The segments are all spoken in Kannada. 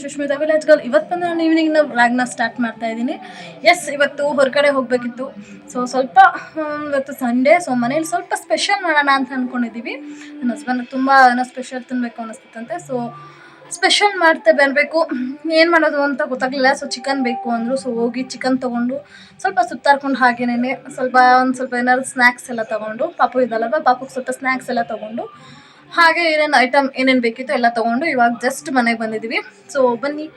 Sushmita village girl. ಇವತ್ತು ನಾನು ಈವ್ನಿಂಗ್ನ ವ್ಲಾಗ್ನ ಸ್ಟಾರ್ಟ್ ಮಾಡ್ತಾ ಇದ್ದೀನಿ. ಎಸ್, ಇವತ್ತು ಹೊರಗಡೆ ಹೋಗಬೇಕಿತ್ತು. ಸ್ವಲ್ಪ ಇವತ್ತು ಸಂಡೇ, ಮನೇಲಿ ಸ್ವಲ್ಪ ಸ್ಪೆಷಲ್ ಮಾಡೋಣ ಅಂತ ಅಂದ್ಕೊಂಡಿದ್ದೀವಿ. ನನ್ನ ಹಸ್ಬೆಂಡ್ ತುಂಬ ಸ್ಪೆಷಲ್ ತಿನ್ನಬೇಕು ಅನ್ನಿಸ್ತಂತೆ. ಸ್ಪೆಷಲ್ ಮಾಡ್ತಾ ಬರಬೇಕು. ಏನು ಮಾಡೋದು ಅಂತ ಗೊತ್ತಾಗಲಿಲ್ಲ. ಚಿಕನ್ ಬೇಕು ಅಂದರು. ಹೋಗಿ ಚಿಕನ್ ತೊಗೊಂಡು ಸ್ವಲ್ಪ ಸುತ್ತಾಡ್ಕೊಂಡು ಹಾಗೇನೆ ಒಂದು ಸ್ವಲ್ಪ ಏನಾದ್ರು ಸ್ನ್ಯಾಕ್ಸ್ ಎಲ್ಲ ತೊಗೊಂಡು, ಪಾಪು ಇದಲ್ಲವ, ಪಾಪುಗೆ ಸ್ವಲ್ಪ ಸ್ನ್ಯಾಕ್ಸ್ ಎಲ್ಲ ತೊಗೊಂಡು ಹಾಗೆ ಏನೇನು ಐಟಮ್ ಏನೇನು ಬೇಕಿತ್ತು ಎಲ್ಲ ತೊಗೊಂಡು ಇವಾಗ ಜಸ್ಟ್ ಮನೆಗೆ ಬಂದಿದ್ದೀವಿ. ಬನ್ನಿ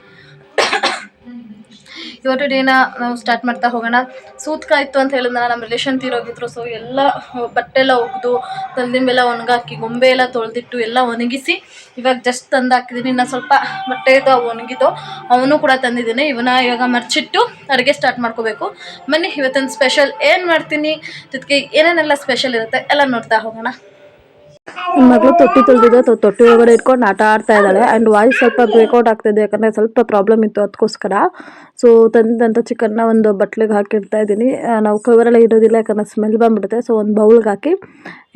ಇವತ್ತು ಡೇನ ನಾವು ಸ್ಟಾರ್ಟ್ ಮಾಡ್ತಾ ಹೋಗೋಣ. ಸೂತ್ಕ ಇತ್ತು ಅಂತ ಹೇಳಿದ್ನಲ್ಲ, ನಮ್ಮ ರಿಲೇಷನ್ ತೀರೋಗಿದ್ರು. ಎಲ್ಲ ಬಟ್ಟೆ ಎಲ್ಲ ಒಗೆದು ತಲೆದಿಂಬೆಲ್ಲ ಒಣಗಾಕಿ ಗೊಂಬೆ ಎಲ್ಲ ತೊಳೆದಿಟ್ಟು ಎಲ್ಲ ಒಣಗಿಸಿ ಇವಾಗ ಜಸ್ಟ್ ತಂದು ಹಾಕಿದ್ದೀನಿ. ಇನ್ನು ಸ್ವಲ್ಪ ಬಟ್ಟೆ ಇದು ಒಣಗಿದ್ದು ಅವನು ಕೂಡ ತಂದಿದ್ದೀನಿ. ಇವಾಗ ಮರ್ಚಿಟ್ಟು ಅಡುಗೆ ಸ್ಟಾರ್ಟ್ ಮಾಡ್ಕೋಬೇಕು. ಬನ್ನಿ ಇವತ್ತಿನ ಸ್ಪೆಷಲ್ ಏನು ಮಾಡ್ತೀನಿ, ಜೊತೆಗೆ ಏನೇನೆಲ್ಲ ಸ್ಪೆಷಲ್ ಇರುತ್ತೆ ಎಲ್ಲ ನೋಡ್ತಾ ಹೋಗೋಣ. ಮಗಳು ತೊಟ್ಟಿ ತುಳಿದಿದೆ. ತೊಟ್ಟಿ ಒಳಗಡೆ ಇಟ್ಕೊಂಡು ಆಟ ಆಡ್ತಾ ಇದ್ದಾಳೆ. ಆ್ಯಂಡ್ ವಾಯ್ಸ್ ಸ್ವಲ್ಪ ಬ್ರೇಕ್ಔಟ್ ಆಗ್ತಾಯಿದೆ, ಯಾಕಂದರೆ ಸ್ವಲ್ಪ ಪ್ರಾಬ್ಲಮ್ ಇತ್ತು ಅದಕ್ಕೋಸ್ಕರ. ತಂದಂಥ ಚಿಕನ್ನ ಒಂದು ಬಟ್ಲಿಗೆ ಹಾಕಿಡ್ತಾ ಇದ್ದೀನಿ. ನಾವು ಕವರೆಲ್ಲ ಇಡೋದಿಲ್ಲ, ಯಾಕಂದರೆ ಸ್ಮೆಲ್ ಬಂದುಬಿಡುತ್ತೆ. ಒಂದು ಬೌಲ್ಗೆ ಹಾಕಿ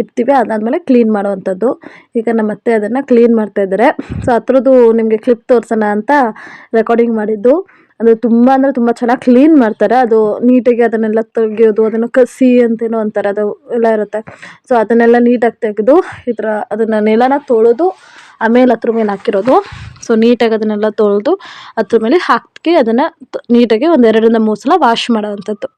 ಇಡ್ತೀವಿ. ಅದಾದಮೇಲೆ ಕ್ಲೀನ್ ಮಾಡುವಂಥದ್ದು. ಈಗ ನಮ್ಮ ಅತ್ತೆ ಅದನ್ನು ಕ್ಲೀನ್ ಮಾಡ್ತಾಯಿದ್ದಾರೆ. ಹತ್ರದ್ದು ನಿಮಗೆ ಕ್ಲಿಪ್ ತೋರಿಸೋಣ ಅಂತ ರೆಕಾರ್ಡಿಂಗ್ ಮಾಡಿದ್ದು. ಅದು ತುಂಬ ಅಂದರೆ ತುಂಬ ಚೆನ್ನಾಗಿ ಕ್ಲೀನ್ ಮಾಡ್ತಾರೆ. ಅದು ನೀಟಾಗಿ ಅದನ್ನೆಲ್ಲ ತೆಗೆಯೋದು, ಅದನ್ನು ಕಸಿ ಅಂತೇನೋ ಅಂತಾರೆ, ಅದು ಎಲ್ಲ ಇರುತ್ತೆ. ಅದನ್ನೆಲ್ಲ ನೀಟಾಗಿ ತೆಗೆದು ಈ ಥರ ಅದನ್ನು ನೆಲನ ತೊಳೆದು ಆಮೇಲೆ ಅದ್ರ ಮೇಲೆ ಹಾಕಿರೋದು. ನೀಟಾಗಿ ಅದನ್ನೆಲ್ಲ ತೊಳೆದು ಅದ್ರ ಮೇಲೆ ಹಾಕಿ ಅದನ್ನು ನೀಟಾಗಿ ಒಂದು 2ರಿಂದ 3 ಸಲ ವಾಶ್ ಮಾಡೋವಂಥದ್ದು.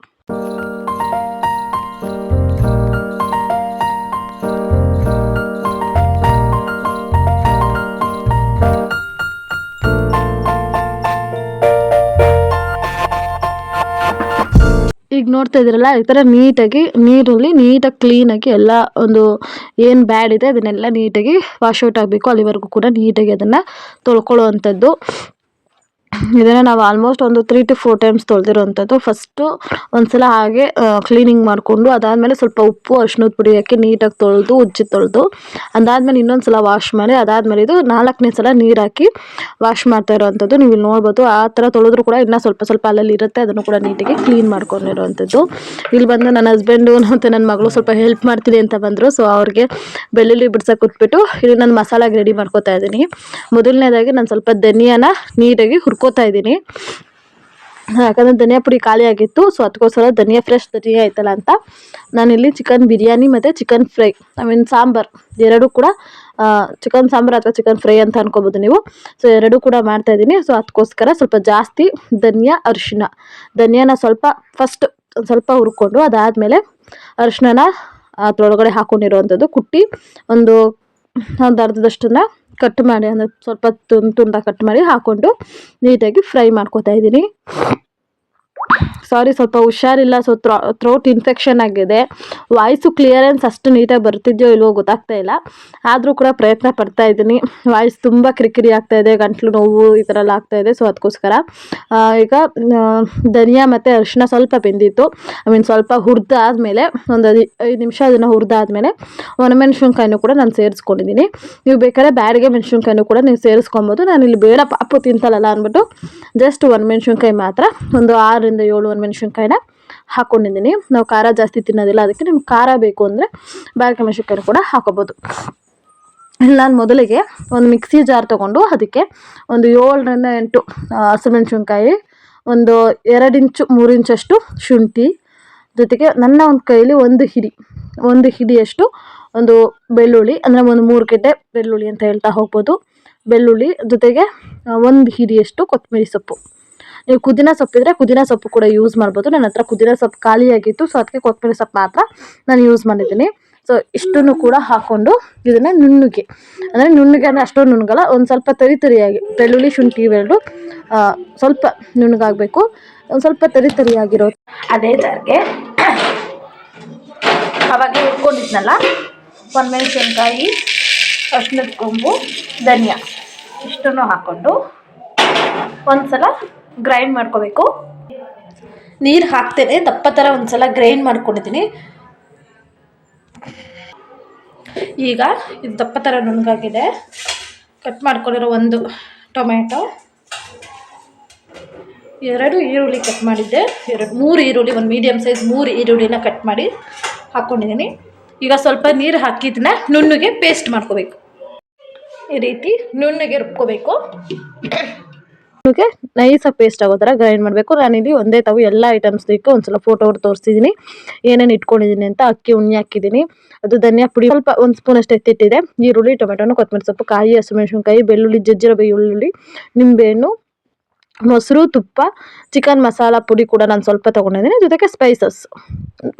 ಈಗ ನೋಡ್ತಾ ಇದ್ದೀರಲ್ಲ, ಈ ಥರ ನೀಟಾಗಿ ನೀರಲ್ಲಿ ನೀಟಾಗಿ ಕ್ಲೀನಾಗಿ ಎಲ್ಲ ಒಂದು ಏನು ಬ್ಯಾಡ್ ಇದೆ ಅದನ್ನೆಲ್ಲ ನೀಟಾಗಿ ವಾಶ್ ಔಟ್ ಆಗಬೇಕು. ಅಲ್ಲಿವರೆಗೂ ಕೂಡ ನೀಟಾಗಿ ಅದನ್ನು ತೊಳ್ಕೊಳ್ಳೋ ಅಂಥದ್ದು. ಇದನ್ನು ನಾವು ಆಲ್ಮೋಸ್ಟ್ ಒಂದು 3 to 4 ಟೈಮ್ಸ್ ತೊಳೆದಿರೋವಂಥದ್ದು. ಫಸ್ಟು ಒಂದು ಸಲ ಹಾಗೆ ಕ್ಲೀನಿಂಗ್ ಮಾಡಿಕೊಂಡು ಅದಾದಮೇಲೆ ಸ್ವಲ್ಪ ಉಪ್ಪು ಅರಿಶಿಣದ ಪುಡಿ ಹಾಕಿ ನೀಟಾಗಿ ತೊಳೆದು ಉಜ್ಜಿ ತೊಳೆದು ಅದಾದಮೇಲೆ ಇನ್ನೊಂದು ಸಲ ವಾಶ್ ಮಾಡಿ ಅದಾದಮೇಲೆ ಇದು 4ನೇ ಸಲ ನೀರು ಹಾಕಿ ವಾಶ್ ಮಾಡ್ತಾ ಇರೋವಂಥದ್ದು. ನೀವು ಇಲ್ಲಿ ನೋಡ್ಬೋದು. ಆ ಥರ ತೊಳೆದ್ರೂ ಕೂಡ ಇನ್ನೂ ಸ್ವಲ್ಪ ಅಲ್ಲಲ್ಲಿ ಇರುತ್ತೆ, ಅದನ್ನು ಕೂಡ ನೀಟಾಗಿ ಕ್ಲೀನ್ ಮಾಡ್ಕೊಂಡಿರೋವಂಥದ್ದು. ಇಲ್ಲಿ ಬಂದು ನನ್ನ ಹಸ್ಬೆಂಡು ಮತ್ತು ನನ್ನ ಮಗಳು ಸ್ವಲ್ಪ ಹೆಲ್ಪ್ ಮಾಡ್ತೀನಿ ಅಂತ ಬಂದರು. ಅವ್ರಿಗೆ ಬೆಳ್ಳುಳ್ಳಿ ಬಿಡ್ಸೋಕೆ ಕೂತ್ಬಿಟ್ಟು ಇಲ್ಲಿ ನಾನು ಮಸಾಲಾಗೆ ರೆಡಿ ಮಾಡ್ಕೊತಾ ಇದ್ದೀನಿ. ಮೊದಲನೇದಾಗಿ ನಾನು ಸ್ವಲ್ಪ ಧನಿಯಾನ ನೀಟಾಗಿ ಹುರ್ಕೋತಾ ಇದ್ದೀನಿ, ಯಾಕಂದರೆ ಧನಿಯಾ ಪುಡಿ ಖಾಲಿ ಆಗಿತ್ತು. ಅದಕ್ಕೋಸ್ಕರ ಫ್ರೆಶ್ ಧನಿಯಾ ಐತಲ್ಲ ಅಂತ ನಾನಿಲ್ಲಿ ಚಿಕನ್ ಬಿರಿಯಾನಿ ಮತ್ತು ಚಿಕನ್ ಫ್ರೈ, ಸಾಂಬಾರು ಎರಡೂ ಕೂಡ, ಚಿಕನ್ ಸಾಂಬಾರು ಅಥವಾ ಚಿಕನ್ ಫ್ರೈ ಅಂತ ಅನ್ಕೋಬೋದು ನೀವು. ಎರಡೂ ಕೂಡ ಮಾಡ್ತಾಯಿದ್ದೀನಿ. ಅದಕ್ಕೋಸ್ಕರ ಸ್ವಲ್ಪ ಜಾಸ್ತಿ ಧನಿಯಾ, ಅರಿಶಿಣ, ಧನಿಯಾನ ಫಸ್ಟ್ ಸ್ವಲ್ಪ ಹುರ್ಕೊಂಡು ಅದಾದಮೇಲೆ ಅರಿಶಿಣನ ಅದರೊಳಗಡೆ ಹಾಕ್ಕೊಂಡಿರೋವಂಥದ್ದು ಕುಟ್ಟಿ ಒಂದು ಅರ್ಧದಷ್ಟನ್ನು ಕಟ್ ಮಾಡಿ, ಅಂದರೆ ಸ್ವಲ್ಪ ತುಂಡಾಗಿ ಕಟ್ ಮಾಡಿ ಹಾಕ್ಕೊಂಡು ನೀಟಾಗಿ ಫ್ರೈ ಮಾಡ್ಕೊತಾ ಇದ್ದೀನಿ. ಸ್ವಲ್ಪ ಹುಷಾರಿಲ್ಲ. ಥ್ರೋಟ್ ಇನ್ಫೆಕ್ಷನ್ ಆಗಿದೆ. ವಾಯ್ಸು ಕ್ಲಿಯರೆನ್ಸ್ ಅಷ್ಟು ನೀಟಾಗಿ ಬರ್ತಿದ್ಯೋ ಇಲ್ವೋ ಗೊತ್ತಾಗ್ತಾ ಇಲ್ಲ. ಆದರೂ ಕೂಡ ಪ್ರಯತ್ನ ಪಡ್ತಾ ಇದ್ದೀನಿ. ವಾಯ್ಸ್ ತುಂಬ ಕಿರಿಕಿರಿ ಆಗ್ತಾಯಿದೆ, ಗಂಟ್ಲು ನೋವು ಈ ಥರ ಎಲ್ಲ ಆಗ್ತಾಯಿದೆ. ಅದಕ್ಕೋಸ್ಕರ ಈಗ ಧನಿಯಾ ಮತ್ತು ಅರಿಶಿಣ ಸ್ವಲ್ಪ ಬೆಂದಿತ್ತು. ಸ್ವಲ್ಪ ಹುರಿದಾದ್ಮೇಲೆ ಒಂದು 5 ನಿಮಿಷ ಅದನ್ನು ಹುರಿದಾದ್ಮೇಲೆ ಒಣಮೆಣ್ಸಿನ್ಕಾಯಿನೂ ಕೂಡ ನಾನು ಸೇರಿಸ್ಕೊಂಡಿದ್ದೀನಿ. ನೀವು ಬೇಕಾದ್ರೆ ಬ್ಯಾಡಿಗೆ ಮೆಣಸಿನ್ಕಾಯಿನೂ ಕೂಡ ನೀವು ಸೇರಿಸ್ಕೊಬೋದು. ನಾನು ಇಲ್ಲಿ ಬೇಡ ಪಾಪು ತಿಂತಲ್ಲ ಅಂದ್ಬಿಟ್ಟು ಜಸ್ಟ್ ಒಣಮೆಣ್ಸಿನ್ಕಾಯಿ ಮಾತ್ರ ಒಂದು 6ರಿಂದ 7 ಒಣಮೆಣ್ಸಿನ್ಕಾಯಿನ ಹಾಕ್ಕೊಂಡಿದ್ದೀನಿ. ನಾವು ಖಾರ ಜಾಸ್ತಿ ತಿನ್ನೋದಿಲ್ಲ, ಅದಕ್ಕೆ ನಿಮ್ಗೆ ಖಾರ ಬೇಕು ಅಂದರೆ ಬ್ಯಾಡಿಗೆ ಮೆಣಸಿನ್ಕಾಯಿ ಕೂಡ ಹಾಕೋಬೋದು. ನಾನು ಮೊದಲಿಗೆ ಒಂದು ಮಿಕ್ಸಿ ಜಾರ್ ತೊಗೊಂಡು ಅದಕ್ಕೆ ಒಂದು 7ರಿಂದ 8 ಹಸಿಮೆಣ್ಸಿನ್ಕಾಯಿ, ಒಂದು 2 ಇಂಚು 3 ಇಂಚಷ್ಟು ಶುಂಠಿ, ಜೊತೆಗೆ ನನ್ನ ಒಂದು ಕೈಲಿ ಒಂದು ಹಿಡಿಯಷ್ಟು ಒಂದು ಬೆಳ್ಳುಳ್ಳಿ, ಅಂದರೆ ಒಂದು 3 ಗೆಡ್ಡೆ ಬೆಳ್ಳುಳ್ಳಿ ಅಂತ ಹೇಳ್ತಾ ಹೋಗ್ಬೋದು, ಬೆಳ್ಳುಳ್ಳಿ, ಜೊತೆಗೆ ಒಂದು ಹಿಡಿಯಷ್ಟು ಕೊತ್ತಂಬರಿ ಸೊಪ್ಪು. ನೀವು ಪುದೀನ ಸೊಪ್ಪಿದ್ರೆ ಪುದೀನ ಸೊಪ್ಪು ಕೂಡ ಯೂಸ್ ಮಾಡ್ಬೋದು. ನನ್ನ ಹತ್ರ ಪುದೀನ ಸೊಪ್ಪು ಖಾಲಿಯಾಗಿತ್ತು, ಅದಕ್ಕೆ ಕೊತ್ತಂಬರಿ ಸೊಪ್ಪು ಮಾತ್ರ ನಾನು ಯೂಸ್ ಮಾಡಿದ್ದೀನಿ. ಇಷ್ಟನ್ನು ಕೂಡ ಹಾಕ್ಕೊಂಡು ಇದನ್ನು ನುಣ್ಣಗೆ ಅಂದರೆ ಅಷ್ಟೊಂದು ನುಣ್ಣಗಲ್ಲ, ಒಂದು ಸ್ವಲ್ಪ ತರಿಯಾಗಿ, ಬೆಳ್ಳುಳ್ಳಿ ಶುಂಠಿ ಇವೆರಡು ಸ್ವಲ್ಪ ನುಣ್ಣಗಾಗಬೇಕು. ಒಂದು ಸ್ವಲ್ಪ ತರಿಯಾಗಿರೋ ಅದೇ ಜಾರ್ಗೆ ಅವಾಗ ಹುರ್ಕೊಂಡಿದ್ನಲ್ಲ ಒಣಮೆಣಸಿನ್ಕಾಯಿ, ಅರಿಶಿಣದ ಕೊಂಬು, ಧನಿಯಾ ಇಷ್ಟನ್ನು ಹಾಕ್ಕೊಂಡು ಒಂದು ಸಲ ಗ್ರೈಂಡ್ ಮಾಡ್ಕೋಬೇಕು. ನೀರು ಹಾಕ್ತೇನೆ, ದಪ್ಪ ಥರ ಒಂದು ಸಲ ಗ್ರೈಂಡ್ ಮಾಡ್ಕೊಂಡಿದ್ದೀನಿ. ಈಗ ಇದು ದಪ್ಪ ಥರ ನುಣ್ಣಗಾಗಿದೆ. ಕಟ್ ಮಾಡ್ಕೊಂಡಿರೋ ಒಂದು ಟೊಮೆಟೊ, 2 ಈರುಳ್ಳಿ ಕಟ್ ಮಾಡಿದ್ದೆ, 3 ಈರುಳ್ಳಿ, ಒಂದು ಮೀಡಿಯಮ್ ಸೈಜ್ 3 ಈರುಳ್ಳಿನ ಕಟ್ ಮಾಡಿ ಹಾಕ್ಕೊಂಡಿದ್ದೀನಿ. ಈಗ ಸ್ವಲ್ಪ ನೀರು ಹಾಕಿದ್ದನ್ನ ನುಣ್ಣಗೆ ಪೇಸ್ಟ್ ಮಾಡ್ಕೋಬೇಕು. ಈ ರೀತಿ ನುಣ್ಣಗೆ ರುಬ್ಕೋಬೇಕು. ಓಕೆ, ನೈಸಾಗಿ ಪೇಸ್ಟ್ ಆಗೋ ಥರ ಗ್ರೈಂಡ್ ಮಾಡಬೇಕು. ನಾನಿಲ್ಲಿ ಒಂದೇ ತಾವು ಎಲ್ಲ ಐಟಮ್ಸ್ ಇಟ್ಟು ಒಂದ್ಸಲ ಫೋಟೋ ಹೊಡೆದು ತೋರಿಸಿದ್ದೀನಿ ಏನೇನು ಇಟ್ಕೊಂಡಿದ್ದೀನಿ ಅಂತ. ಅಕ್ಕಿ ಉಣ್ಣೆ ಹಾಕಿದ್ದೀನಿ, ಅದು ಧನಿಯಾ ಪುಡಿ ಸ್ವಲ್ಪ 1 ಸ್ಪೂನ್ ಅಷ್ಟು ಎತ್ತಿಟ್ಟಿದೆ, ಈರುಳ್ಳಿ, ಟೊಮೆಟೊನು, ಕೊತ್ತಂಬರಿ ಸೊಪ್ಪು, ಕಾಯಿ, ಹಸಿಮೆಣಸಿನ್ಕಾಯಿ, ಬೆಳ್ಳುಳ್ಳಿ, ಜಜ್ಜಿರೋ ಬೆಳ್ಳುಳ್ಳಿ, ನಿಂಬೆಹಣ್ಣು, ಮೊಸರು, ತುಪ್ಪ, ಚಿಕನ್ ಮಸಾಲ ಪುಡಿ ಕೂಡ ನಾನು ಸ್ವಲ್ಪ ತೊಗೊಂಡಿದ್ದೀನಿ, ಜೊತೆಗೆ ಸ್ಪೈಸಸ್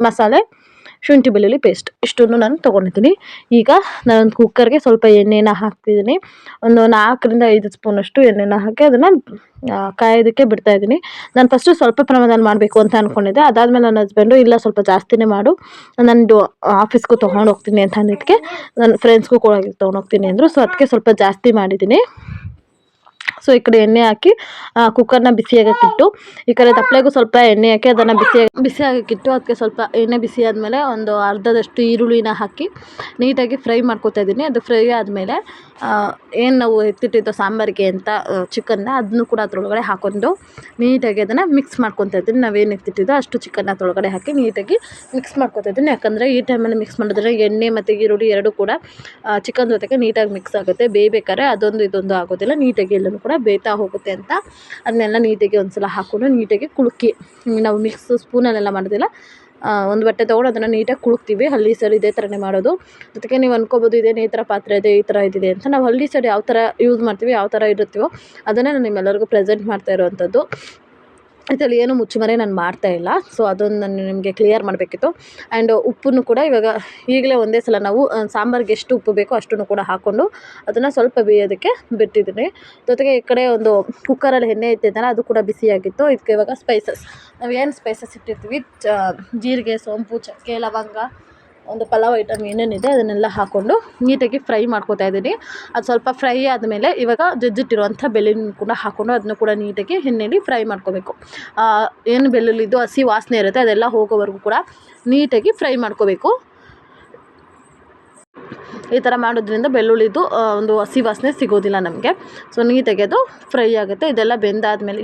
ಮಸಾಲೆ, ಶುಂಠಿ ಬೆಳ್ಳುಳ್ಳಿ ಪೇಸ್ಟ್ ಇಷ್ಟನ್ನು ನಾನು ತೊಗೊಂಡಿದ್ದೀನಿ. ಈಗ ನಾನೊಂದು ಕುಕ್ಕರ್ಗೆ ಸ್ವಲ್ಪ ಎಣ್ಣೆನ ಹಾಕ್ತಿದ್ದೀನಿ, ಒಂದು 4ರಿಂದ 5 ಸ್ಪೂನಷ್ಟು ಎಣ್ಣೆನ ಹಾಕಿ ಅದನ್ನು ಕಾಯೋದಕ್ಕೆ ಬಿಡ್ತಾಯಿದ್ದೀನಿ. ನಾನು ಫಸ್ಟು ಸ್ವಲ್ಪ ಪ್ರಮಾಣದಲ್ಲಿ ಮಾಡಬೇಕು ಅಂತ ಅಂದ್ಕೊಂಡಿದ್ದೆ. ಅದಾದಮೇಲೆ ನನ್ನ ಹಸ್ಬೆಂಡು ಇಲ್ಲ ಸ್ವಲ್ಪ ಜಾಸ್ತಿನೇ ಮಾಡು, ನಾನು ಆಫೀಸ್ಗೂ ತೊಗೊಂಡು ಹೋಗ್ತೀನಿ ಅಂತ ಅಂದಿದ್ದಕ್ಕೆ ನನ್ನ ಫ್ರೆಂಡ್ಸ್ಗೂ ಕೂಡ ತೊಗೊಂಡೋಗ್ತೀನಿ ಅಂದರು. ಸೊ ಅದಕ್ಕೆ ಸ್ವಲ್ಪ ಜಾಸ್ತಿ ಮಾಡಿದ್ದೀನಿ. ಸೊ ಈ ಕಡೆ ಎಣ್ಣೆ ಹಾಕಿ ಕುಕ್ಕರ್ನ ಬಿಸಿಯಾಗಕ್ಕಿಟ್ಟು, ಈ ಕಡೆ ತಪ್ಪಲೆಗೂ ಸ್ವಲ್ಪ ಎಣ್ಣೆ ಹಾಕಿ ಅದನ್ನು ಬಿಸಿ ಆಗಕ್ಕಿಟ್ಟು, ಅದಕ್ಕೆ ಸ್ವಲ್ಪ ಎಣ್ಣೆ ಬಿಸಿ ಆದಮೇಲೆ ಒಂದು ಅರ್ಧದಷ್ಟು ಈರುಳ್ಳಿನ ಹಾಕಿ ನೀಟಾಗಿ ಫ್ರೈ ಮಾಡ್ಕೊತಾ ಇದ್ದೀನಿ. ಅದು ಫ್ರೈ ಆದಮೇಲೆ ಏನು ನಾವು ಎತ್ತಿಟ್ಟಿದ್ದೋ ಸಾಂಬಾರಿಗೆ ಅಂತ ಚಿಕನ್ನ ಅದನ್ನು ಕೂಡ ಅದರೊಳಗಡೆ ಹಾಕ್ಕೊಂಡು ನೀಟಾಗಿ ಅದನ್ನು ಮಿಕ್ಸ್ ಮಾಡ್ಕೊತಾ ಇದ್ದೀನಿ. ನಾವೇನು ಎತ್ತಿಟ್ಟಿದ್ದೋ ಅಷ್ಟು ಚಿಕನ್ನ ಅದರೊಳಗಡೆ ಹಾಕಿ ನೀಟಾಗಿ ಮಿಕ್ಸ್ ಮಾಡ್ಕೊತಾ ಇದ್ದೀನಿ. ಯಾಕಂದರೆ ಈ ಟೈಮಲ್ಲಿ ಮಿಕ್ಸ್ ಮಾಡಿದ್ರೆ ಎಣ್ಣೆ ಮತ್ತು ಈರುಳ್ಳಿ ಎರಡೂ ಕೂಡ ಚಿಕನ್ ಜೊತೆಗೆ ನೀಟಾಗಿ ಮಿಕ್ಸ್ ಆಗುತ್ತೆ. ಬೇಯಬೇಕಾದ್ರೆ ಅದೊಂದು ಇದೊಂದು ಆಗೋದಿಲ್ಲ, ನೀಟಾಗಿ ಎಲ್ಲನೂ ಕೂಡ ಬೇಯ್ತಾ ಹೋಗುತ್ತೆ ಅಂತ ಅದನ್ನೆಲ್ಲ ನೀಟಾಗಿ ಒಂದ್ಸಲ ಹಾಕ್ಕೊಂಡು ನೀಟಾಗಿ ಕುಳುಕಿ, ನಾವು ಮಿಕ್ಸ್ ಸ್ಪೂನಲ್ಲೆಲ್ಲ ಮಾಡೋದಿಲ್ಲ, ಒಂದು ಬಟ್ಟೆ ತೊಗೊಂಡು ಅದನ್ನು ನೀಟಾಗಿ ಕುಳುಕ್ತೀವಿ. ಹಳ್ಳಿ ಸೈಡ್ ಇದೇ ಥರನೇ ಮಾಡೋದು. ಜೊತೆಗೆ ನೀವು ಅನ್ಕೋಬೋದು ಇದೇನು ಈ ಥರ ಪಾತ್ರೆ ಇದೆ, ಈ ಥರ ಇದಿದೆ ಅಂತ. ನಾವು ಹಳ್ಳಿ ಸೈಡ್ ಯಾವ ಥರ ಯೂಸ್ ಮಾಡ್ತೀವಿ, ಯಾವ ಥರ ಇರುತ್ತೀವೋ ಅದನ್ನೇ ನಾನು ನಿಮ್ಮೆಲ್ಲರಿಗೂ ಪ್ರೆಸೆಂಟ್ ಮಾಡ್ತಾ ಇರೋವಂಥದ್ದು. ಇದರಲ್ಲಿ ಏನು ಮುಚ್ಚುಮರೆ ನಾನು ಮಾಡ್ತಾಯಿಲ್ಲ. ಸೊ ಅದೊಂದು ನಾನು ನಿಮಗೆ ಕ್ಲಿಯರ್ ಮಾಡಬೇಕಿತ್ತು. ಆ್ಯಂಡ್ ಉಪ್ಪನ್ನು ಕೂಡ ಇವಾಗ ಈಗಲೇ ಒಂದೇ ಸಲ ನಾವು ಸಾಂಬಾರಿಗೆ ಎಷ್ಟು ಉಪ್ಪು ಬೇಕೋ ಅಷ್ಟನ್ನು ಕೂಡ ಹಾಕ್ಕೊಂಡು ಅದನ್ನು ಸ್ವಲ್ಪ ಬೇಯೋದಕ್ಕೆ ಬಿಟ್ಟಿದ್ದೀನಿ. ಜೊತೆಗೆ ಈ ಕಡೆ ಒಂದು ಕುಕ್ಕರಲ್ಲಿ ಎಣ್ಣೆ ಇಟ್ಟಿದ್ದೆನಲ್ಲ ಅದು ಕೂಡ ಬಿಸಿಯಾಗಿತ್ತು. ಇದಕ್ಕೆ ಇವಾಗ ಸ್ಪೈಸಸ್, ನಾವು ಏನು ಸ್ಪೈಸಸ್ ಇಟ್ಟಿರ್ತೀವಿ, ಜೀರಿಗೆ, ಸೋಂಪು, ಚಕ್ಕೆ, ಲವಂಗ, ಒಂದು ಪಲಾವ್ ಐಟಮ್ ಏನೇನಿದೆ ಅದನ್ನೆಲ್ಲ ಹಾಕ್ಕೊಂಡು ನೀಟಾಗಿ ಫ್ರೈ ಮಾಡ್ಕೊತಾ ಇದ್ದೀನಿ. ಅದು ಸ್ವಲ್ಪ ಫ್ರೈ ಆದಮೇಲೆ ಇವಾಗ ಜಜ್ಜಿಟ್ಟಿರುವಂಥ ಬೆಳ್ಳುಳ್ಳಿ ಕೂಡ ಹಾಕ್ಕೊಂಡು ಅದನ್ನು ಕೂಡ ನೀಟಾಗಿ ಎಣ್ಣೆಯಲ್ಲಿ ಫ್ರೈ ಮಾಡ್ಕೋಬೇಕು. ಏನು ಬೆಳ್ಳುಳ್ಳಿದು ಹಸಿ ವಾಸನೆ ಇರುತ್ತೆ ಅದೆಲ್ಲ ಹೋಗೋವರೆಗೂ ಕೂಡ ನೀಟಾಗಿ ಫ್ರೈ ಮಾಡ್ಕೋಬೇಕು. ಈ ಥರ ಮಾಡೋದ್ರಿಂದ ಬೆಳ್ಳುಳ್ಳಿದು ಒಂದು ಹಸಿ ವಾಸನೆ ಸಿಗೋದಿಲ್ಲ ನಮಗೆ. ಸೊ ನೀಟಾಗಿ ಅದು ಫ್ರೈ ಆಗುತ್ತೆ. ಇದೆಲ್ಲ ಬೆಂದಾದಮೇಲೆ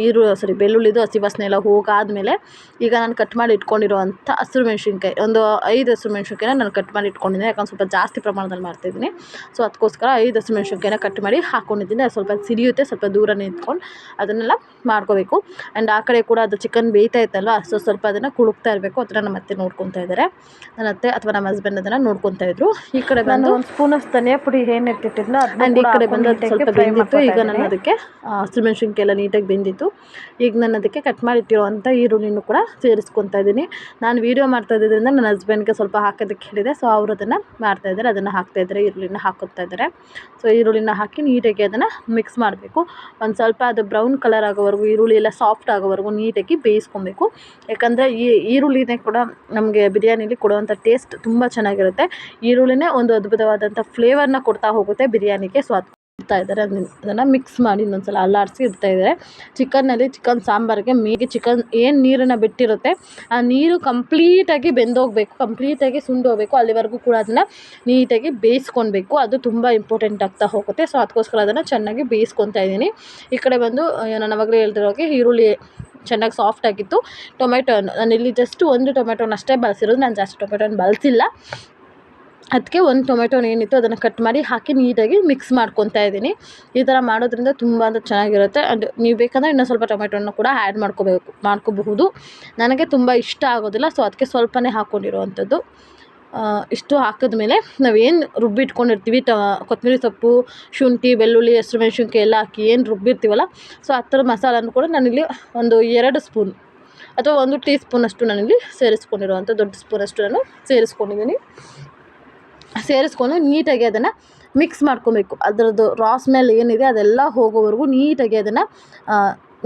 ಬೆಳ್ಳುಳ್ಳಿದು ಹಸಿ ವಾಸನೆ ಎಲ್ಲ ಹೋಗಾದಮೇಲೆ ಈಗ ನಾನು ಕಟ್ ಮಾಡಿ ಇಟ್ಕೊಂಡಿರೋವಂಥ ಹಸಿರು ಮೆಣಸಿನ್ಕಾಯಿ, ಒಂದು 5 ಹಸಿರು ಮೆಣಸಿನ್ಕಾಯಿನ ನಾನು ಕಟ್ ಮಾಡಿ ಇಟ್ಕೊಂಡಿದ್ದೀನಿ. ಯಾಕಂದ್ರೆ ಸ್ವಲ್ಪ ಜಾಸ್ತಿ ಪ್ರಮಾಣದಲ್ಲಿ ಮಾಡ್ತಾಯಿದ್ದೀನಿ. ಸೊ ಅದಕ್ಕೋಸ್ಕರ 5 ಹಸಿರು ಮೆಣಸಿನ್ಕಾಯಿನ ಕಟ್ ಮಾಡಿ ಹಾಕ್ಕೊಂಡಿದ್ದೀನಿ. ಅದು ಸ್ವಲ್ಪ ಸಿಡಿಯುತ್ತೆ, ಸ್ವಲ್ಪ ದೂರನೇ ನಿಂತ್ಕೊಂಡು ಅದನ್ನೆಲ್ಲ ಮಾಡ್ಕೋಬೇಕು. ಆ್ಯಂಡ್ ಆ ಕಡೆ ಕೂಡ ಅದು ಚಿಕನ್ ಬೇಯ್ತಾ ಇತ್ತಲ್ವ, ಸೊ ಸ್ವಲ್ಪ ಅದನ್ನು ಕುಳುಕ್ತಾ ಇರಬೇಕು. ಅದನ್ನು ನಮ್ಮ ಅತ್ತೆ ನೋಡ್ಕೊತಾ ಇದ್ದಾರೆ, ನನ್ನ ಅತ್ತೆ ಅಥವಾ ನಮ್ಮ ಹಸ್ಬೆಂಡ್ ಅದನ್ನು ನೋಡ್ಕೊತಾ ಇದ್ರು. ಈ ಕಡೆ ಬಂದು 1 ಸ್ಪೂನ್ ಅಷ್ಟು ಧನಿಯಾ ಪುಡಿ ಏನು ಇಟ್ಟಿಟ್ಟಿದ್ನೋ ಆ್ಯಂಡ್ ಈ ಕಡೆ ಬಂದು ಸ್ವಲ್ಪ ಬೆಂದಿತ್ತು. ಈಗ ನಾನು ಅದಕ್ಕೆ ಹಸಿಮೆಣ್ಸಿನ್ಕಾಯಿ ಎಲ್ಲ ನೀಟಾಗಿ ಬೆಂದಿತ್ತು. ಈಗ ನಾನು ಅದಕ್ಕೆ ಕಟ್ ಮಾಡಿ ಇಟ್ಟಿರುವಂಥ ಈರುಳ್ಳಿನೂ ಕೂಡ ಸೇರಿಸ್ಕೊತಾ ಇದ್ದೀನಿ. ನಾನು ವೀಡಿಯೋ ಮಾಡ್ತಾ ಇದ್ದಿದ್ದರಿಂದ ನನ್ನ ಹಸ್ಬೆಂಡ್ಗೆ ಸ್ವಲ್ಪ ಹಾಕೋದಕ್ಕೆ ಹೇಳಿದೆ. ಸೊ ಅವರು ಅದನ್ನು ಮಾಡ್ತಾಯಿದ್ದಾರೆ, ಅದನ್ನು ಹಾಕ್ತಾಯಿದ್ದಾರೆ, ಈರುಳ್ಳಿನ ಹಾಕೋತಾ ಇದ್ದಾರೆ. ಸೊ ಈರುಳ್ಳಿನ ಹಾಕಿ ನೀಟಾಗಿ ಅದನ್ನು ಮಿಕ್ಸ್ ಮಾಡಬೇಕು. ಒಂದು ಸ್ವಲ್ಪ ಅದು ಬ್ರೌನ್ ಕಲರ್ ಆಗೋವರೆಗೂ, ಈರುಳ್ಳಿ ಎಲ್ಲ ಸಾಫ್ಟ್ ಆಗೋವರೆಗೂ ನೀಟಾಗಿ ಬೇಯಿಸ್ಕೊಬೇಕು. ಯಾಕಂದರೆ ಈ ಈರುಳ್ಳಿನೇ ಕೂಡ ನಮಗೆ ಬಿರಿಯಾನಿಲಿ ಕೊಡುವಂಥ ಟೇಸ್ಟ್ ತುಂಬ ಚೆನ್ನಾಗಿರುತ್ತೆ. ಈರುಳ್ಳಿನೇ ಒಂದು ಅದ್ಭುತವಾದಂಥ ಫ್ಲೇವರ್ನ ಕೊಡ್ತಾ ಹೋಗುತ್ತೆ ಬಿರಿಯಾನಿಗೆ. ಸೊ ಅದು ಇಡ್ತಾ ಇದ್ದಾರೆ, ಅದನ್ನು ಮಿಕ್ಸ್ ಮಾಡಿ ಇನ್ನೊಂದ್ಸಲ ಅಲ್ಲಾಡಿಸಿ ಇಡ್ತಾ ಇದ್ದಾರೆ. ಚಿಕನ್ ಸಾಂಬಾರಿಗೆ ಚಿಕನ್ ಏನು ನೀರನ್ನು ಬಿಟ್ಟಿರುತ್ತೆ ಆ ನೀರು ಕಂಪ್ಲೀಟಾಗಿ ಬೆಂದೋಗಬೇಕು, ಕಂಪ್ಲೀಟಾಗಿ ಸುಂಡೋಗಬೇಕು. ಅಲ್ಲಿವರೆಗೂ ಕೂಡ ಅದನ್ನು ನೀಟಾಗಿ ಬೇಯಿಸ್ಕೊಳ್ಬೇಕು. ಅದು ತುಂಬ ಇಂಪಾರ್ಟೆಂಟ್ ಆಗ್ತಾ ಹೋಗುತ್ತೆ. ಸೊ ಅದಕ್ಕೋಸ್ಕರ ಅದನ್ನು ಚೆನ್ನಾಗಿ ಬೇಯಿಸ್ಕೊತಾ ಇದ್ದೀನಿ. ಈ ಕಡೆ ಬಂದು ನಾನು ಅವಾಗಲೇ ಹೇಳ್ತಿರೋಗೆ ಈರುಳ್ಳಿ ಚೆನ್ನಾಗಿ ಸಾಫ್ಟ್ ಆಗಿತ್ತು. ಟೊಮೆಟೊನು ನಾನಿಲ್ಲಿ ಜಸ್ಟ್ 1 ಟೊಮೆಟೊನ ಅಷ್ಟೇ ಬಳಸಿರೋದು, ನಾನು ಜಾಸ್ತಿ ಟೊಮೆಟೊನ ಬಳಸಿಲ್ಲ. ಅದಕ್ಕೆ 1 ಟೊಮೆಟೊನ ಏನಿತ್ತು ಅದನ್ನು ಕಟ್ ಮಾಡಿ ಹಾಕಿ ನೀಟಾಗಿ ಮಿಕ್ಸ್ ಮಾಡ್ಕೊತಾ ಇದ್ದೀನಿ. ಈ ಥರ ಮಾಡೋದ್ರಿಂದ ತುಂಬ ಅಂದರೆ ಚೆನ್ನಾಗಿರುತ್ತೆ. ಆ್ಯಂಡ್ ನೀವು ಬೇಕಂದರೆ ಇನ್ನೂ ಸ್ವಲ್ಪ ಟೊಮೆಟೊನ ಕೂಡ ಆ್ಯಡ್ ಮಾಡ್ಕೋಬಹುದು. ನನಗೆ ತುಂಬ ಇಷ್ಟ ಆಗೋದಿಲ್ಲ, ಸೊ ಅದಕ್ಕೆ ಸ್ವಲ್ಪನೇ ಹಾಕ್ಕೊಂಡಿರುವಂಥದ್ದು. ಇಷ್ಟು ಹಾಕಿದ್ಮೇಲೆ ನಾವೇನು ರುಬ್ಬಿಟ್ಕೊಂಡಿರ್ತೀವಿ, ಕೊತ್ತಂಬರಿ ಸೊಪ್ಪು, ಶುಂಠಿ, ಬೆಳ್ಳುಳ್ಳಿ, ಹಸಿರು ಮೆಣಸಿನ್ಕಾಯಿ ಎಲ್ಲ ಹಾಕಿ ಏನು ರುಬ್ಬಿರ್ತೀವಲ್ಲ, ಸೊ ಆ ಥರ ಮಸಾಲನ್ನು ಕೂಡ ನಾನಿಲ್ಲಿ ಒಂದು 2 ಸ್ಪೂನ್ ಅಥವಾ 1 ಟೀ ಸ್ಪೂನಷ್ಟು ನಾನಿಲ್ಲಿ ಸೇರಿಸ್ಕೊಂಡಿರುವಂಥ ದೊಡ್ಡ ಸ್ಪೂನಷ್ಟು ನಾನು ಸೇರಿಸ್ಕೊಂಡಿದ್ದೀನಿ. ಸೇರಿಸ್ಕೊಂಡು ನೀಟಾಗಿ ಅದನ್ನು ಮಿಕ್ಸ್ ಮಾಡ್ಕೊಬೇಕು. ಅದರದ್ದು ರಾ ಸ್ಮೆಲ್ ಏನಿದೆ ಅದೆಲ್ಲ ಹೋಗೋವರೆಗೂ ನೀಟಾಗಿ ಅದನ್ನು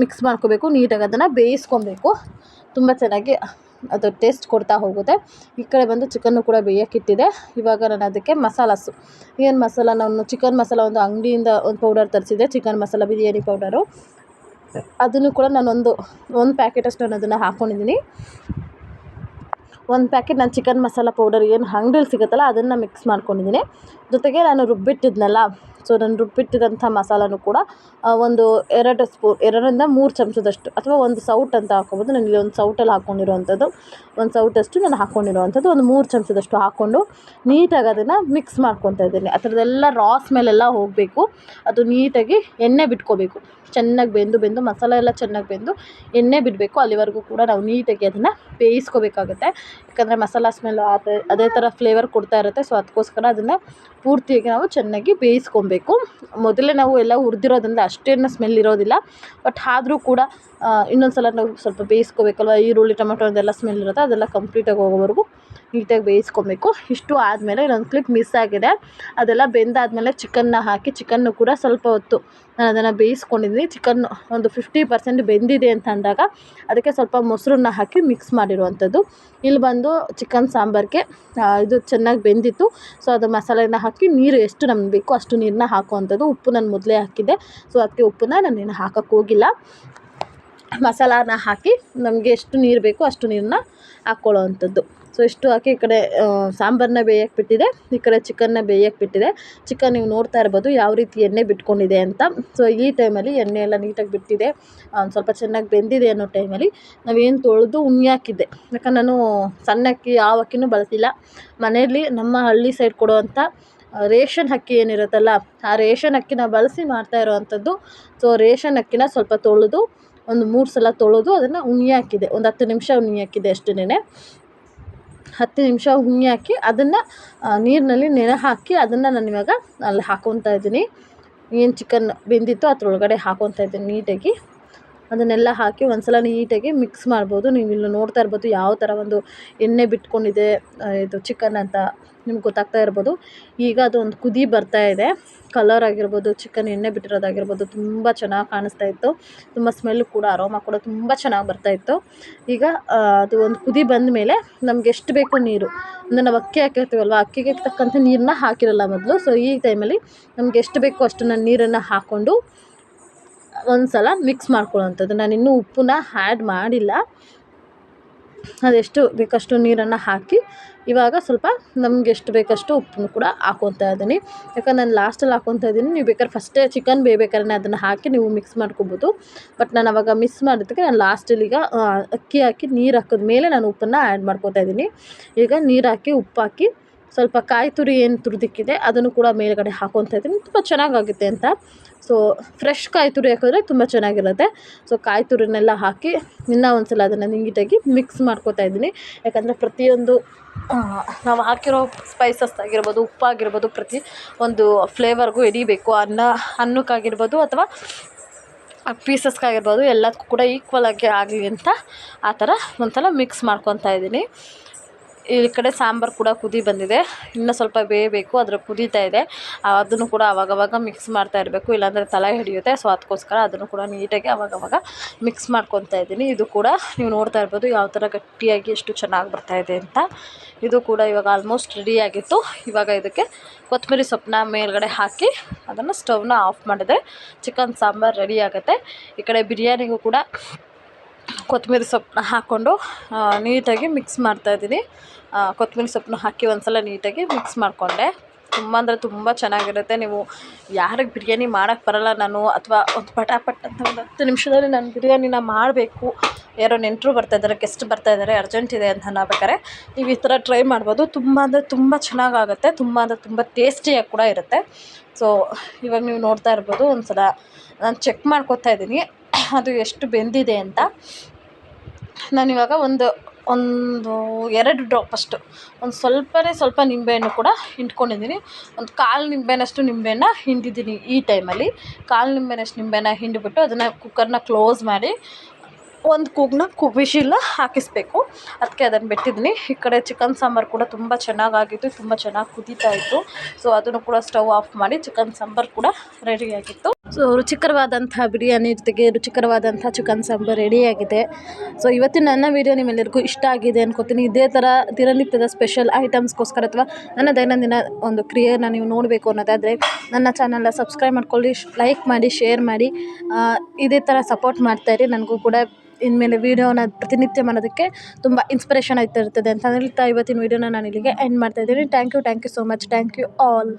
ಮಿಕ್ಸ್ ಮಾಡ್ಕೋಬೇಕು. ನೀಟಾಗಿ ಅದನ್ನು ಬೇಯಿಸ್ಕೊಬೇಕು. ತುಂಬ ಚೆನ್ನಾಗಿ ಅದು ಟೇಸ್ಟ್ ಕೊಡ್ತಾ ಹೋಗುತ್ತೆ. ಈ ಕಡೆ ಬಂದು ಚಿಕನ್ನು ಕೂಡ ಬೇಯೋಕ್ಕಿಟ್ಟಿದೆ. ಇವಾಗ ನಾನು ಅದಕ್ಕೆ ಮಸಾಲಾಸು, ಏನು ಮಸಾಲ, ನಾನು ಚಿಕನ್ ಮಸಾಲ ಒಂದು ಅಂಗಡಿಯಿಂದ ಒಂದು ಪೌಡರ್ ತರಿಸಿದೆ, ಚಿಕನ್ ಮಸಾಲ ಬಿರಿಯಾನಿ ಪೌಡರು. ಅದನ್ನು ಕೂಡ ನಾನು ಒಂದು ಪ್ಯಾಕೆಟಷ್ಟು ನಾನು ಅದನ್ನು ಹಾಕ್ಕೊಂಡಿದ್ದೀನಿ. 1 ಪ್ಯಾಕೆಟ್ ನಾನು ಚಿಕನ್ ಮಸಾಲ ಪೌಡರ್ ಏನು ಅಂಗಡಿಯಲ್ಲಿ ಸಿಗುತ್ತಲ್ಲ ಅದನ್ನು ಮಿಕ್ಸ್ ಮಾಡ್ಕೊಂಡಿದ್ದೀನಿ. ಜೊತೆಗೆ ನಾನು ರುಬ್ಬಿಟ್ಟಿದ್ನಲ್ಲ, ಸೊ ನಾನು ರುಬ್ಬಿಟ್ಟಿರೋಂಥ ಮಸಾಲನೂ ಕೂಡ ಒಂದು 2 3 ಚಮಚದಷ್ಟು ಅಥವಾ ಒಂದು ಸೌಟ್ ಅಂತ ಹಾಕ್ಕೊಬೋದು. ನಾನು ಇಲ್ಲಿ ಒಂದು ಸೌಟಲ್ಲಿ ಹಾಕ್ಕೊಂಡಿರೋವಂಥದ್ದು, ಒಂದು ಸೌಟಷ್ಟು ನಾನು ಹಾಕ್ಕೊಂಡಿರೋವಂಥದ್ದು, ಒಂದು 3 ಚಮಚದಷ್ಟು ಹಾಕ್ಕೊಂಡು ನೀಟಾಗಿ ಅದನ್ನು ಮಿಕ್ಸ್ ಮಾಡ್ಕೊತಾ ಇದ್ದೀನಿ. ಆ ಥರದ್ದೆಲ್ಲ ರಾ ಸ್ಮೆಲ್ಲೆಲ್ಲ ಹೋಗಬೇಕು. ಅದು ನೀಟಾಗಿ ಎಣ್ಣೆ ಬಿಟ್ಕೋಬೇಕು. ಚೆನ್ನಾಗಿ ಬೆಂದು ಮಸಾಲೆ ಎಲ್ಲ ಚೆನ್ನಾಗಿ ಬೆಂದು ಎಣ್ಣೆ ಬಿಡಬೇಕು. ಅಲ್ಲಿವರೆಗೂ ಕೂಡ ನಾವು ನೀಟಾಗಿ ಅದನ್ನು ಬೇಯಿಸ್ಕೋಬೇಕಾಗುತ್ತೆ. ಯಾಕಂದರೆ ಮಸಾಲ ಸ್ಮೆಲ್ ಅದೇ ಥರ ಫ್ಲೇವರ್ ಕೊಡ್ತಾ ಇರುತ್ತೆ. ಸೊ ಅದಕ್ಕೋಸ್ಕರ ಅದನ್ನು ಪೂರ್ತಿಯಾಗಿ ನಾವು ಚೆನ್ನಾಗಿ ಬೇಯಿಸ್ಕೊಬೇಕು. ಮೊದಲೇ ನಾವು ಎಲ್ಲ ಹುರಿದಿರೋದ್ರಿಂದ ಅಷ್ಟೇನು ಸ್ಮೆಲ್ ಇರೋದಿಲ್ಲ. ಬಟ್ ಆದರೂ ಕೂಡ ಇನ್ನೊಂದು ಸಲ ನಾವು ಸ್ವಲ್ಪ ಬೇಯಿಸ್ಕೋಬೇಕಲ್ವ. ಈರುಳ್ಳಿ ಟೊಮೆಟೊ ಅದೆಲ್ಲ ಸ್ಮೆಲ್ ಇರುತ್ತೆ, ಅದೆಲ್ಲ ಕಂಪ್ಲೀಟಾಗಿ ಹೋಗೋವರೆಗೂ ನೀಟಾಗಿ ಬೇಯಿಸ್ಕೊಬೇಕು. ಇಷ್ಟು ಆದಮೇಲೆ ಇನ್ನೊಂದು ಕ್ಲಿಪ್ ಮಿಸ್ ಆಗಿದೆ. ಅದೆಲ್ಲ ಬೆಂದಾದಮೇಲೆ ಚಿಕನ್ನ ಹಾಕಿ, ಚಿಕನ್ನು ಕೂಡ ಸ್ವಲ್ಪ ಹೊತ್ತು ನಾನು ಅದನ್ನು ಬೇಯಿಸ್ಕೊಂಡಿದ್ದೀನಿ. ಚಿಕನ್ ಒಂದು 50% ಬೆಂದಿದೆ ಅಂತ ಅಂದಾಗ ಅದಕ್ಕೆ ಸ್ವಲ್ಪ ಮೊಸರನ್ನ ಹಾಕಿ ಮಿಕ್ಸ್ ಮಾಡಿರುವಂಥದ್ದು. ಇಲ್ಲಿ ಬಂದು ಚಿಕನ್ ಸಾಂಬಾರಿಗೆ ಇದು ಚೆನ್ನಾಗಿ ಬೆಂದಿತ್ತು. ಸೊ ಅದು ಮಸಾಲೆನ ಹಾಕಿ ನೀರು ಎಷ್ಟು ನಮ್ಗೆ ಬೇಕೋ ಅಷ್ಟು ನೀರನ್ನ ಹಾಕುವಂಥದ್ದು. ಉಪ್ಪು ನಾನು ಮೊದಲೇ ಹಾಕಿದ್ದೆ, ಸೊ ಅದಕ್ಕೆ ಉಪ್ಪನ್ನ ನಾನೇನು ಹಾಕೋಕ್ಕೆ ಹೋಗಿಲ್ಲ. ಮಸಾಲಾನ ಹಾಕಿ ನಮಗೆ ಎಷ್ಟು ನೀರು ಬೇಕೋ ಅಷ್ಟು ನೀರನ್ನ ಹಾಕ್ಕೊಳ್ಳೋ ಅಂಥದ್ದು. ಸೊ ಇಷ್ಟು ಹಾಕಿ ಈ ಕಡೆ ಸಾಂಬಾರನ್ನ ಬೇಯಕ್ಕೆ ಬಿಟ್ಟಿದೆ, ಈ ಕಡೆ ಚಿಕನ್ನ ಬೇಯಕ್ಕೆ ಬಿಟ್ಟಿದೆ. ಚಿಕನ್ ನೀವು ನೋಡ್ತಾ ಇರ್ಬೋದು ಯಾವ ರೀತಿ ಎಣ್ಣೆ ಬಿಟ್ಕೊಂಡಿದೆ ಅಂತ. ಸೊ ಈ ಟೈಮಲ್ಲಿ ಎಣ್ಣೆ ಎಲ್ಲ ನೀಟಾಗಿ ಬಿಟ್ಟಿದೆ, ಸ್ವಲ್ಪ ಚೆನ್ನಾಗಿ ಬೆಂದಿದೆ ಅನ್ನೋ ಟೈಮಲ್ಲಿ ನಾವೇನು ತೊಳೆದು ಉಣ್ಣಿ ಹಾಕಿದ್ದೆ. ಯಾಕಂದ್ರೆ ನಾನು ಸಣ್ಣ ಅಕ್ಕಿ ಯಾವ ಅಕ್ಕಿನೂ ಬಳಸಿಲ್ಲ. ಮನೆಯಲ್ಲಿ ನಮ್ಮ ಹಳ್ಳಿ ಸೈಡ್ ಕೊಡುವಂಥ ರೇಷನ್ ಅಕ್ಕಿ ಏನಿರುತ್ತಲ್ಲ, ಆ ರೇಷನ್ ಅಕ್ಕಿನ ಬಳಸಿ ಮಾಡ್ತಾ ಇರೋವಂಥದ್ದು. ಸೊ ರೇಷನ್ ಅಕ್ಕಿನ ಸ್ವಲ್ಪ ತೊಳೆದು ಒಂದು 3 ಸಲ ತೊಳೆದು ಅದನ್ನು ಉಣ್ಣಿ ಹಾಕಿದೆ. ಒಂದು 10 ನಿಮಿಷ ಉಣ್ಣಿ ಹಾಕಿದೆ ಅಷ್ಟೇನೆ. 10 ನಿಮಿಷ ಉಣ್ಣಿ ಹಾಕಿ ಅದನ್ನು ನೀರಿನಲ್ಲಿ ನೆನೆ ಹಾಕಿ ಅದನ್ನು ನಾನು ಇವಾಗ ಅಲ್ಲಿ ಹಾಕ್ಕೊತಾ ಇದ್ದೀನಿ. ಏನು ಚಿಕನ್ ಬೆಂದಿತ್ತು ಅದರೊಳಗಡೆ ಹಾಕ್ಕೊತಾ ಇದ್ದೀನಿ ನೀಟಾಗಿ. ಅದನ್ನೆಲ್ಲ ಹಾಕಿ ಒಂದು ಸಲ ನೀಟಾಗಿ ಮಿಕ್ಸ್ ಮಾಡ್ಬೋದು. ನೀವು ಇಲ್ಲಿ ನೋಡ್ತಾ ಇರ್ಬೋದು ಯಾವ ಥರ ಒಂದು ಎಣ್ಣೆ ಬಿಟ್ಕೊಂಡಿದೆ ಇದು ಚಿಕನ್ ಅಂತ ನಿಮ್ಗೆ ಗೊತ್ತಾಗ್ತಾ ಇರ್ಬೋದು. ಈಗ ಅದು ಒಂದು ಕುದಿ ಬರ್ತಾ ಇದೆ. ಕಲರ್ ಆಗಿರ್ಬೋದು, ಚಿಕನ್ ಎಣ್ಣೆ ಬಿಟ್ಟಿರೋದಾಗಿರ್ಬೋದು ತುಂಬ ಚೆನ್ನಾಗಿ ಕಾಣಿಸ್ತಾ ಇತ್ತು. ತುಂಬ ಸ್ಮೆಲ್ಲು ಕೂಡ, ಅರೋಮಾ ಕೂಡ ತುಂಬ ಚೆನ್ನಾಗಿ ಬರ್ತಾಯಿತ್ತು. ಈಗ ಅದು ಒಂದು ಕುದಿ ಬಂದ ಮೇಲೆ ನಮ್ಗೆ ಎಷ್ಟು ಬೇಕು ನೀರು ಅಂದರೆ ನಾವು ಅಕ್ಕಿ ಹಾಕಿರ್ತೀವಲ್ವ, ಅಕ್ಕಿಗೆ ತಕ್ಕಂತೆ ನೀರನ್ನ ಹಾಕಿರಲ್ಲ ಮೊದಲು. ಸೊ ಈ ಟೈಮಲ್ಲಿ ನಮ್ಗೆ ಎಷ್ಟು ಬೇಕೋ ಅಷ್ಟು ನಾನು ನೀರನ್ನು ಹಾಕ್ಕೊಂಡು ಒಂದು ಸಲ ಮಿಕ್ಸ್ ಮಾಡ್ಕೊಳ್ಳೋವಂಥದ್ದು. ನಾನು ಇನ್ನೂ ಉಪ್ಪನ್ನ ಆ್ಯಡ್ ಮಾಡಿಲ್ಲ. ಅದೆಷ್ಟು ಬೇಕಷ್ಟು ನೀರನ್ನು ಹಾಕಿ ಇವಾಗ ಸ್ವಲ್ಪ ನಮ್ಗೆ ಎಷ್ಟು ಬೇಕಷ್ಟು ಉಪ್ಪನ್ನು ಕೂಡ ಹಾಕ್ಕೊತಾ ಇದ್ದೀನಿ. ಯಾಕಂದ್ರೆ ನಾನು ಲಾಸ್ಟಲ್ಲಿ ಹಾಕ್ಕೊತಾ ಇದ್ದೀನಿ. ನೀವು ಬೇಕಾದ್ರೆ ಫಸ್ಟೇ ಚಿಕನ್ ಬೇಯಬೇಕಾದ್ರೆ ಅದನ್ನು ಹಾಕಿ ನೀವು ಮಿಕ್ಸ್ ಮಾಡ್ಕೊಬೋದು. ಬಟ್ ನಾನು ಅವಾಗ ಮಿಕ್ಸ್ ಮಾಡೋದಕ್ಕೆ ನಾನು ಲಾಸ್ಟಲ್ಲಿ ಈಗ ಅಕ್ಕಿ ಹಾಕಿ ನೀರು ಹಾಕಿದ ಮೇಲೆ ನಾನು ಉಪ್ಪನ್ನು ಆ್ಯಡ್ ಮಾಡ್ಕೊತಾ ಇದ್ದೀನಿ. ಈಗ ನೀರು ಹಾಕಿ ಉಪ್ಪು ಹಾಕಿ ಸ್ವಲ್ಪ ಕಾಯಿ ತುರಿ ಏನು ತುರಿದಿಕ್ಕಿದೆ ಅದನ್ನು ಕೂಡ ಮೇಲ್ಗಡೆ ಹಾಕ್ಕೊತಾ ಇದ್ದೀನಿ. ತುಂಬ ಚೆನ್ನಾಗಾಗುತ್ತೆ ಅಂತ. ಸೊ ಫ್ರೆಶ್ ಕಾಯಿ ತುರಿ ಹಾಕಿದ್ರೆ ತುಂಬ ಚೆನ್ನಾಗಿರುತ್ತೆ. ಸೊ ಕಾಯಿ ತುರಿನೆಲ್ಲ ಹಾಕಿ ಇನ್ನೂ ಒಂದು ಸಲ ಅದನ್ನು ನೀಟಾಗಿ ಮಿಕ್ಸ್ ಮಾಡ್ಕೊತಾ ಇದ್ದೀನಿ. ಯಾಕಂದರೆ ಪ್ರತಿಯೊಂದು ನಾವು ಹಾಕಿರೋ ಸ್ಪೈಸಸ್ ಆಗಿರ್ಬೋದು, ಉಪ್ಪಾಗಿರ್ಬೋದು, ಪ್ರತಿ ಒಂದು ಫ್ಲೇವರ್ಗೂ ಹಿಡಿಬೇಕು. ಅನ್ನಕ್ಕಾಗಿರ್ಬೋದು ಅಥವಾ ಪೀಸಸ್ಗಾಗಿರ್ಬೋದು ಎಲ್ಲದಕ್ಕೂ ಕೂಡ ಈಕ್ವಲಾಗಿ ಆಗಲಿ ಅಂತ ಆ ಥರ ಒಂದ್ಸಲ ಮಿಕ್ಸ್ ಮಾಡ್ಕೊತಾ ಇದ್ದೀನಿ. ಈ ಕಡೆ ಸಾಂಬಾರು ಕೂಡ ಕುದಿ ಬಂದಿದೆ, ಇನ್ನೂ ಸ್ವಲ್ಪ ಬೇಯಬೇಕು. ಅದರ ಕುದೀತಾ ಇದೆ. ಅದನ್ನು ಕೂಡ ಆವಾಗವಾಗ ಮಿಕ್ಸ್ ಮಾಡ್ತಾ ಇರಬೇಕು, ಇಲ್ಲಾಂದರೆ ತಲೆ ಹಿಡಿಯುತ್ತೆ. ಸೊ ಅದಕ್ಕೋಸ್ಕರ ಅದನ್ನು ಕೂಡ ನೀಟಾಗಿ ಆವಾಗವಾಗ ಮಿಕ್ಸ್ ಮಾಡ್ಕೊತಾ ಇದ್ದೀನಿ. ಇದು ಕೂಡ ನೀವು ನೋಡ್ತಾ ಇರ್ಬೋದು ಯಾವ ಥರ ಗಟ್ಟಿಯಾಗಿ ಎಷ್ಟು ಚೆನ್ನಾಗಿ ಬರ್ತಾಯಿದೆ ಅಂತ. ಇದು ಕೂಡ ಇವಾಗ ಆಲ್ಮೋಸ್ಟ್ ರೆಡಿಯಾಗಿತ್ತು. ಇವಾಗ ಇದಕ್ಕೆ ಕೊತ್ತಂಬರಿ ಸೊಪ್ಪನ್ನ ಮೇಲ್ಗಡೆ ಹಾಕಿ ಅದನ್ನು ಸ್ಟವ್ನ ಆಫ್ ಮಾಡಿದ್ರೆ ಚಿಕನ್ ಸಾಂಬಾರು ರೆಡಿ ಆಗುತ್ತೆ. ಈ ಕಡೆ ಬಿರಿಯಾನಿಗೂ ಕೂಡ ಕೊತ್ತಂಬರಿ ಸೊಪ್ಪನ್ನ ಹಾಕ್ಕೊಂಡು ನೀಟಾಗಿ ಮಿಕ್ಸ್ ಮಾಡ್ತಾಯಿದ್ದೀನಿ. ಕೊತ್ತಂಬರಿ ಸೊಪ್ಪನ್ನ ಹಾಕಿ ಒಂದು ಸಲ ನೀಟಾಗಿ ಮಿಕ್ಸ್ ಮಾಡಿಕೊಂಡೆ. ತುಂಬ ಅಂದರೆ ತುಂಬ ಚೆನ್ನಾಗಿರುತ್ತೆ. ನೀವು ಯಾರಿಗೆ ಬಿರಿಯಾನಿ ಮಾಡೋಕ್ಕೆ ಬರೋಲ್ಲ ನಾನು ಅಥವಾ ಒಂದು ಪಟಾಪಟ್ ಅಂತ ಒಂದು 10 ನಿಮಿಷದಲ್ಲಿ ನಾನು ಬಿರಿಯಾನಿನ ಮಾಡಬೇಕು, ಯಾರೋ ನೆಂಟರು ಬರ್ತಾಯಿದ್ದಾರೆ, ಗೆಸ್ಟ್ ಬರ್ತಾಯಿದ್ದಾರೆ, ಅರ್ಜೆಂಟ್ ಇದೆ ಅಂತ ಅನ್ನಬೇಕಾದ್ರೆ ನೀವು ಈ ಥರ ಟ್ರೈ ಮಾಡ್ಬೋದು. ತುಂಬ ಅಂದರೆ ತುಂಬ ಚೆನ್ನಾಗಾಗುತ್ತೆ. ತುಂಬ ಅಂದರೆ ತುಂಬ ಟೇಸ್ಟಿಯಾಗಿ ಕೂಡ ಇರುತ್ತೆ. ಸೊ ಇವಾಗ ನೀವು ನೋಡ್ತಾ ಇರ್ಬೋದು ಒಂದು ಸಲ ನಾನು ಚೆಕ್ ಮಾಡ್ಕೊತಾ ಇದ್ದೀನಿ ಅದು ಎಷ್ಟು ಬೆಂದಿದೆ ಅಂತ. ನಾನಿವಾಗ ಒಂದು 2 ಡ್ರಾಪ್ ಅಷ್ಟು ಒಂದು ಸ್ವಲ್ಪ ನಿಂಬೆಹಣ್ಣು ಕೂಡ ಹಿಂಡ್ಕೊಂಡಿದ್ದೀನಿ. ಒಂದು 1/4 ನಿಂಬೆಹಣ್ಣಷ್ಟು ನಿಂಬೆಹಣ್ಣ ಹಿಂಡಿದ್ದೀನಿ. ಈ ಟೈಮಲ್ಲಿ 1/4 ನಿಂಬೆಹಣ್ಣಷ್ಟು ನಿಂಬೆಹಣ್ಣ ಹಿಂಡಿಬಿಟ್ಟು ಅದನ್ನು ಕುಕ್ಕರ್ನ ಕ್ಲೋಸ್ ಮಾಡಿ ಒಂದು ಕೂಗನ್ನ ವಿಶಿಲ್ನ ಹಾಕಿಸಬೇಕು. ಅದಕ್ಕೆ ಅದನ್ನು ಬಿಟ್ಟಿದ್ದೀನಿ. ಈ ಕಡೆ ಚಿಕನ್ ಸಾಂಬಾರು ಕೂಡ ತುಂಬ ಚೆನ್ನಾಗಾಗಿತ್ತು, ತುಂಬ ಚೆನ್ನಾಗಿ ಕುದೀತಾ ಇತ್ತು. ಸೊ ಅದನ್ನು ಕೂಡ ಸ್ಟವ್ ಆಫ್ ಮಾಡಿ ಚಿಕನ್ ಸಾಂಬಾರು ಕೂಡ ರೆಡಿಯಾಗಿತ್ತು. ಸೊ ರುಚಿಕರವಾದಂಥ ಬಿರಿಯಾನಿ ಜೊತೆಗೆ ರುಚಿಕರವಾದಂಥ ಚಿಕನ್ ಸಾಂಬಾರು ರೆಡಿಯಾಗಿದೆ. ಸೊ ಇವತ್ತಿನ ನನ್ನ ವೀಡಿಯೋ ನಿಮ್ಮೆಲ್ಲರಿಗೂ ಇಷ್ಟ ಆಗಿದೆ ಅನ್ಕೋತೀನಿ. ಇದೇ ಥರ ದಿನನಿತ್ಯದ ಸ್ಪೆಷಲ್ ಐಟಮ್ಸ್ಗೋಸ್ಕರ ಅಥವಾ ನನ್ನ ದೈನಂದಿನ ಒಂದು ಕ್ರಿಯೆನ ನೀವು ನೋಡಬೇಕು ಅನ್ನೋದಾದರೆ ನನ್ನ ಚಾನಲ್ನ ಸಬ್ಸ್ಕ್ರೈಬ್ ಮಾಡ್ಕೊಳ್ಳಿ, ಲೈಕ್ ಮಾಡಿ, ಶೇರ್ ಮಾಡಿ. ಇದೇ ಥರ ಸಪೋರ್ಟ್ ಮಾಡ್ತಾಯಿರಿ. ನನಗೂ ಕೂಡ ಇನ್ಮೇಲೆ ವೀಡಿಯೋನ ಪ್ರತಿನಿತ್ಯ ಮಾಡೋದಕ್ಕೆ ತುಂಬ ಇನ್ಸ್ಪಿರೇಷನ್ ಆಗ್ತಾ ಇರ್ತದೆ ಅಂತ ಹೇಳ್ತಾ ಇವತ್ತಿನ ವೀಡಿಯೋನ ನಾನು ಇಲ್ಲಿಗೆ ಎಂಡ್ ಮಾಡ್ತಾಯಿದ್ದೀನಿ. Thank you so much. Thank you all.